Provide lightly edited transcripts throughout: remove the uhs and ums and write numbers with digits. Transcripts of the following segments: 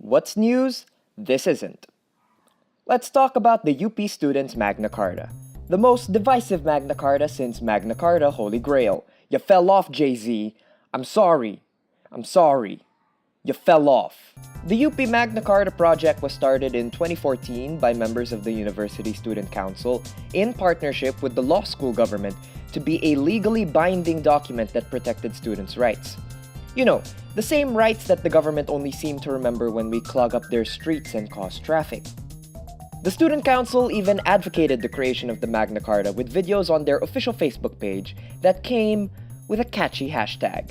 What's news? This isn't. Let's talk about the UP students' Magna Carta. The most divisive Magna Carta since Magna Carta Holy Grail. You fell off, Jay-Z. I'm sorry. You fell off. The UP Magna Carta project was started in 2014 by members of the University Student Council in partnership with the law school government to be a legally binding document that protected students' rights. You know, the same rights that the government only seem to remember when we clog up their streets and cause traffic. The Student Council even advocated the creation of the Magna Carta with videos on their official Facebook page that came with a catchy hashtag.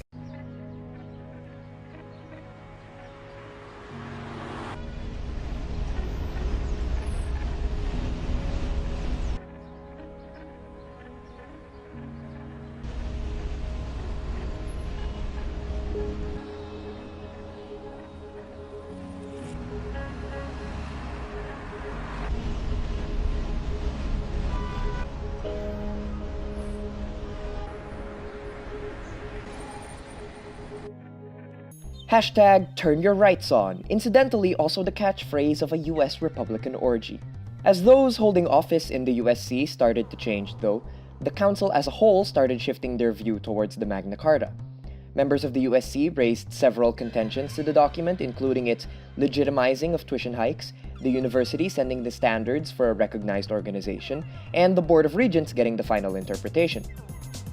Hashtag turn your rights on, incidentally also the catchphrase of a US Republican orgy. As those holding office in the USC started to change though, the council as a whole started shifting their view towards the Magna Carta. Members of the USC raised several contentions to the document, including its legitimizing of tuition hikes, the university sending the standards for a recognized organization, and the Board of Regents getting the final interpretation.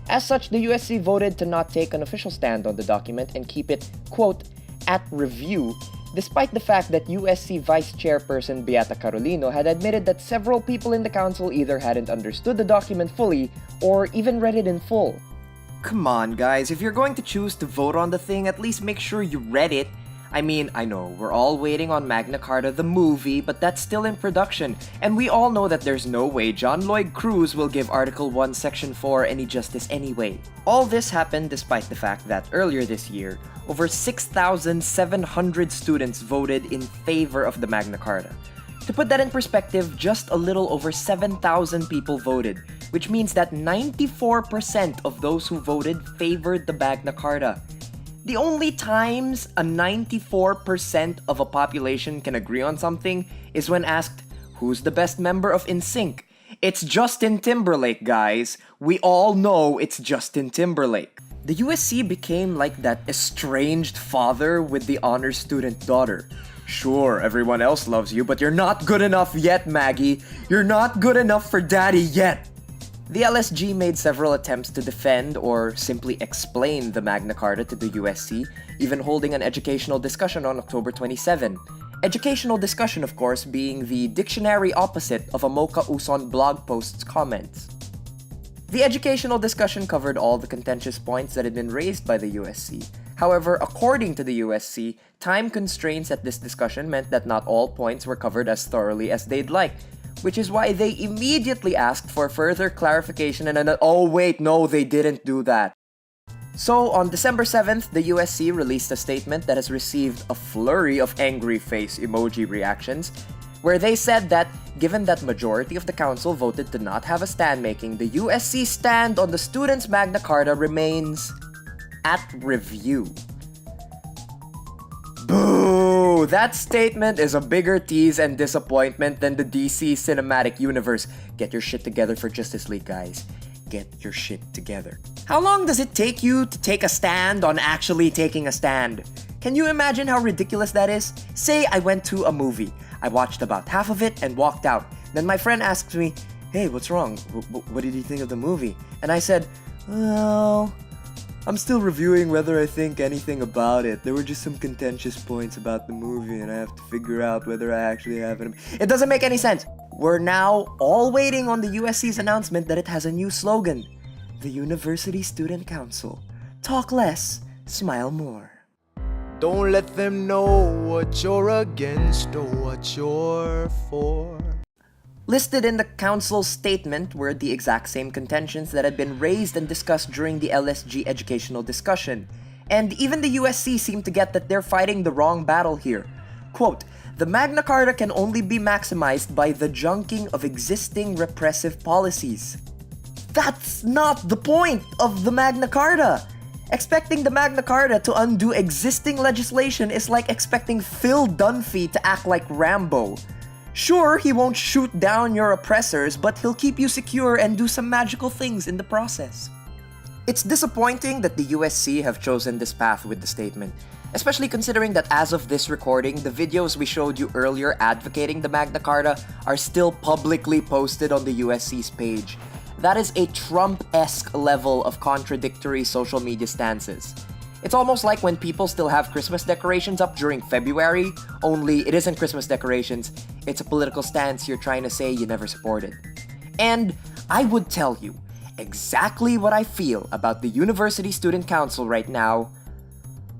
As such, the USC voted to not take an official stand on the document and keep it, quote, at review, despite the fact that USC Vice Chairperson Beata Carolino had admitted that several people in the council either hadn't understood the document fully or even read it in full. Come on, guys, if you're going to choose to vote on the thing, at least make sure you read it. I mean, I know, we're all waiting on Magna Carta the movie, but that's still in production, and we all know that there's no way John Lloyd Cruz will give Article 1, Section 4 any justice anyway. All this happened despite the fact that earlier this year, over 6,700 students voted in favor of the Magna Carta. To put that in perspective, just a little over 7,000 people voted, which means that 94% of those who voted favored the Magna Carta. The only times a 94% of a population can agree on something is when asked, who's the best member of NSYNC? It's Justin Timberlake, guys. We all know it's Justin Timberlake. The USC became like that estranged father with the honor student daughter. Sure, everyone else loves you, but you're not good enough yet, Maggie. You're not good enough for daddy yet. The LSG made several attempts to defend or simply explain the Magna Carta to the USC, even holding an educational discussion on October 27. Educational discussion, of course, being the dictionary opposite of a Mocha Uson blog post's comments. The educational discussion covered all the contentious points that had been raised by the USC. However, according to the USC, time constraints at this discussion meant that not all points were covered as thoroughly as they'd like, which is why they immediately asked for further clarification and oh wait, no, they didn't do that. So, on December 7th, the USC released a statement that has received a flurry of angry face emoji reactions, where they said that, given that majority of the council voted to not have a stand making, the USC stand on the students' Magna Carta remains at review. Boo! That statement is a bigger tease and disappointment than the DC cinematic universe. Get your shit together for Justice League, guys. Get your shit together. How long does it take you to take a stand on actually taking a stand? Can you imagine how ridiculous that is? Say I went to a movie. I watched about half of it and walked out. Then my friend asks me, hey, what's wrong? What did you think of the movie? And I said, well, I'm still reviewing whether I think anything about it. There were just some contentious points about the movie and I have to figure out whether I actually have it. It doesn't make any sense. We're now all waiting on the USC's announcement that it has a new slogan. The University Student Council. Talk less, smile more. Don't let them know what you're against or what you're for. Listed in the council's statement were the exact same contentions that had been raised and discussed during the LSG educational discussion. And even the USC seemed to get that they're fighting the wrong battle here. Quote, the Magna Carta can only be maximized by the junking of existing repressive policies. That's not the point of the Magna Carta! Expecting the Magna Carta to undo existing legislation is like expecting Phil Dunphy to act like Rambo. Sure, he won't shoot down your oppressors, but he'll keep you secure and do some magical things in the process. It's disappointing that the USC have chosen this path with the statement, especially considering that as of this recording, the videos we showed you earlier advocating the Magna Carta are still publicly posted on the USC's page. That is a Trump-esque level of contradictory social media stances. It's almost like when people still have Christmas decorations up during February, only it isn't Christmas decorations, it's a political stance you're trying to say you never supported. And I would tell you exactly what I feel about the University Student Council right now,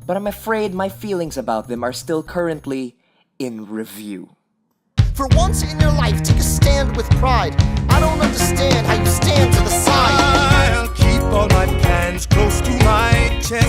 but I'm afraid my feelings about them are still currently in review. For once in your life, take a stand with pride. I don't understand how you stand to the side. I'll keep all my plans close to my chest.